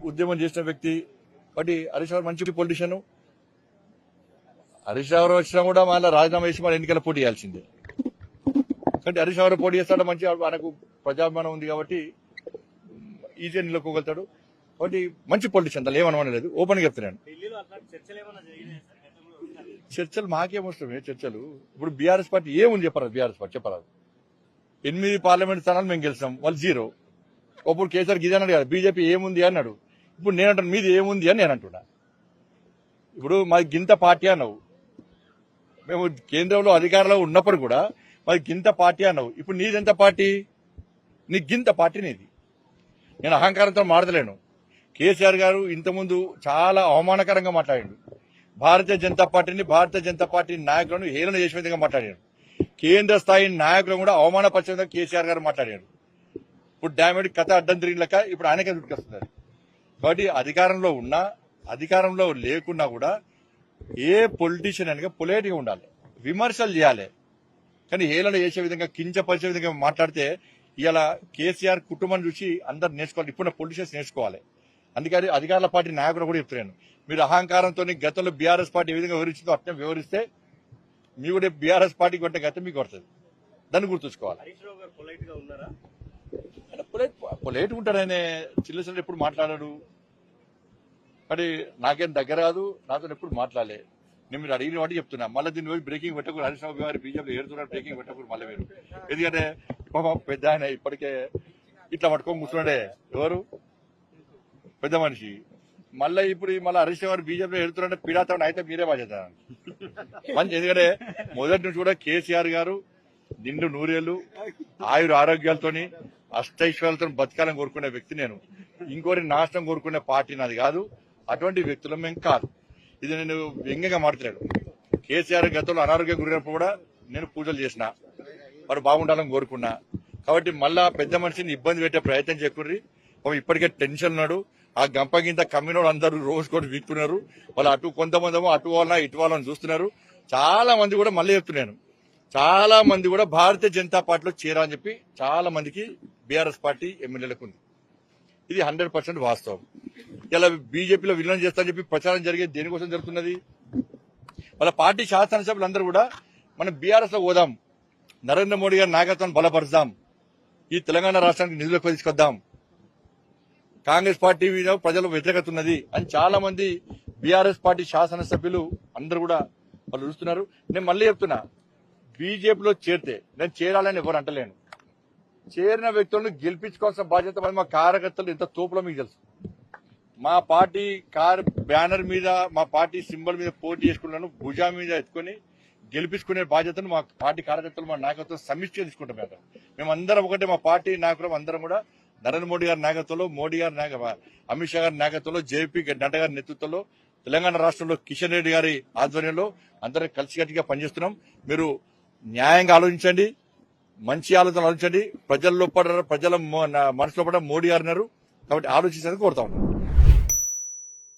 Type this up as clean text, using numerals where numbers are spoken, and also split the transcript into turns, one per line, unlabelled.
ఉద్యమం చేసిన వ్యక్తి. కాబట్టి హరీష్ రావు మంచి పొలిటీషియన్. హరీష్ రావు వచ్చినా కూడా మళ్ళీ రాజీనామా చేసి మన ఎన్నికల పోటీ చేయాల్సిందే. కాబట్టి హరీష్ రావు పోటీ చేస్తాడు, మంచి మనకు ప్రజాభిమానం ఉంది కాబట్టి ఈజీగా నిలబడగలుగుతాడు. కాబట్టి మంచి పొలిటీషియన్, దాన్ని ఏమనలేదు, ఓపెన్ గా చెప్తున్నాను. చర్చలు మాకేమొస్తాయి చర్చలు? ఇప్పుడు బీఆర్ఎస్ పార్టీ ఏముంది చెప్పరాదు, బీఆర్ఎస్ పార్టీ చెప్పరాదు. 8 పార్లమెంట్ స్థానాలు మేము గెలిచాం, వాళ్ళు 0. అప్పుడు కేసీఆర్ గిదే అన్నాడు కదా, బీజేపీ ఏముంది అన్నాడు. ఇప్పుడు నేనంటాను మీది ఏముంది అని నేను అంటున్నా. ఇప్పుడు మాది గింత పార్టీ అన్నావు, మేము కేంద్రంలో అధికారంలో ఉన్నప్పుడు కూడా మాది గింత పార్టీ అన్నావు. ఇప్పుడు నీదెంత పార్టీ? నీ గింత పార్టీ నీది. నేను అహంకారంతో మాట్లాడలేను. కేసీఆర్ గారు ఇంతకుముందు చాలా అవమానకరంగా మాట్లాడాడు. భారతీయ జనతా పార్టీ నాయకులను హేళన చేసే విధంగా మాట్లాడాడు. కేంద్ర స్థాయి నాయకులను కూడా అవమానపరిచే విధంగా కేసీఆర్ గారు మాట్లాడాడు. ఇప్పుడు డామేజ్ కథ అడ్డం తిరిగిన లెక్క ఇప్పుడు ఆయనకే దుడ్కొస్తున్నారు. కాబట్టి అధికారంలో ఉన్నా అధికారంలో లేకున్నా కూడా ఏ పొలిటీషియన్ అనగా పొలైట్ గా ఉండాలి, విమర్శలు చేయాలి. కానీ హేళన చేసే విధంగా, కించపరిచే విధంగా మాట్లాడితే ఇలా కేసీఆర్ కుటుంబాన్ని చూసి అందరు నేర్చుకోవాలి, ఇప్పుడు పొలిటీషియన్స్ నేర్చుకోవాలి. అందుకని అధికారుల పార్టీ నాయకులు కూడా చెప్తున్నాను, మీరు అహంకారంతో గతంలో బీఆర్ఎస్ పార్టీ ఏ విధంగా వివరించిందో అట్నే వివరిస్తే మీ కూడా బీఆర్ఎస్ పార్టీకి కొట్టే గతం మీకు పడుతుంది. దాన్ని గుర్తుంచుకోవాలి. పొలైట్ ఉంటాడు ఆయన, చిల్లసలు ఎప్పుడు మాట్లాడాడు. మరి నాకేం దగ్గర రాదు, నాతో ఎప్పుడు మాట్లాడలే. నేను మీరు అడిగిన వాటి చెప్తున్నా. మళ్ళీ దీన్ని పోయి బ్రేకింగ్ పెట్టకూడదు. హరీష్ రావు గారు బీజేపీ ఏడుతున్నారు, బ్రేకింగ్ పెట్టకూడదు మళ్ళీ మీరు. ఎందుకంటే పెద్ద ఆయన ఇప్పటికే ఇట్లా పట్టుకొని కూర్చున్నాడే, ఎవరు పెద్ద మనిషి. మళ్ళీ ఇప్పుడు హరీష్ రావు గారు బీజేపీ ఎడుతున్నారంటే పీడాతం అయితే మీరే బాధ్యత మంచి. ఎందుకంటే మొదటి నుంచి కూడా కేసీఆర్ గారు నిండు నూరేళ్లు ఆయుర ఆరోగ్యాలతోని అష్టైశ్వర్యాలతో బతకాలని కోరుకునే వ్యక్తి నేను. ఇంకోరి నాశనం కోరుకునే పార్టీ నాది కాదు, అటువంటి వ్యక్తులు మేము కాదు. ఇది నేను వ్యంగ్యంగా మాట్లాడాను. కేసీఆర్ గతంలో అనారోగ్యం గురైనప్పుడు కూడా నేను పూజలు చేసిన, వారు బాగుండాలని కోరుకున్నా. కాబట్టి మళ్ళా పెద్ద మనిషిని ఇబ్బంది పెట్టే ప్రయత్నం చేయకూడదు. ఇప్పటికే టెన్షన్ ఉన్నాడు. ఆ గంపగింత కమ్మినోడు అందరూ రోజు కూడా వీక్తున్నారు. వాళ్ళు అటు కొంతమంది అటు వాళ్ళ ఇటు వాళ్ళని చూస్తున్నారు. చాలా మంది కూడా మళ్ళీ చెప్తున్నాను, చాలా మంది కూడా భారతీయ జనతా పార్టీలో చేరాలని చెప్పి చాలా మందికి బీఆర్ఎస్ పార్టీ ఎమ్మెల్యేలకు ఉంది. ఇది 100% వాస్తవం. ఇలా బీజేపీలో విలీనం చేస్తారని చెప్పి ప్రచారం జరిగేది దేనికోసం జరుగుతున్నది? వాళ్ళ పార్టీ శాసనసభ్యులందరూ కూడా మనం బీఆర్ఎస్ లో పోదాం, నరేంద్ర మోడీ గారి నాయకత్వాన్ని బలపరుద్దాం, ఈ తెలంగాణ రాష్ట్రానికి నిధులకు తీసుకొద్దాం, కాంగ్రెస్ పార్టీ మీద ప్రజలకు వ్యతిరేకత ఉన్నది అని చాలా మంది బీఆర్ఎస్ పార్టీ శాసనసభ్యులు అందరూ కూడా వాళ్ళు చూస్తున్నారు. నేను మళ్ళీ చెప్తున్నా, బీజేపీలో చేరితే నేను చేరాలని ఎవరు అంటలేను. చేరిన వ్యక్తులను గెలిపించుకోవాల్సిన బాధ్యత మా కార్యకర్తలు ఎంత తోపులో మీకు తెలుసు. మా పార్టీ బ్యానర్ మీద, మా పార్టీ సింబల్ మీద పోటీ చేసుకున్నాను, భుజా మీద ఎత్తుకొని గెలిపించుకునే బాధ్యతను మా పార్టీ కార్యకర్తలు, మా నాయకత్వం సమిష్టిగా తీసుకుంటాం. మేమందరం ఒకటే, మా పార్టీ నాయకులు అందరం కూడా నరేంద్ర మోడీ గారి నాయకత్వంలో, అమిత్ షా గారి నాయకత్వంలో, జేపీ నడ్డా గారి నేతృత్వంలో, తెలంగాణ రాష్ట్రంలో కిషన్ రెడ్డి గారి ఆధ్వర్యంలో అందరం కలిసికట్టుగా పనిచేస్తున్నాం. మీరు న్యాయంగా ఆలోచించండి, మంచి ఆలోచన ఆలోచించండి. ప్రజల మనసులో పడ మోడీ గారు ఉన్నారు కాబట్టి ఆలోచించాలని కోరుతా ఉన్నాం.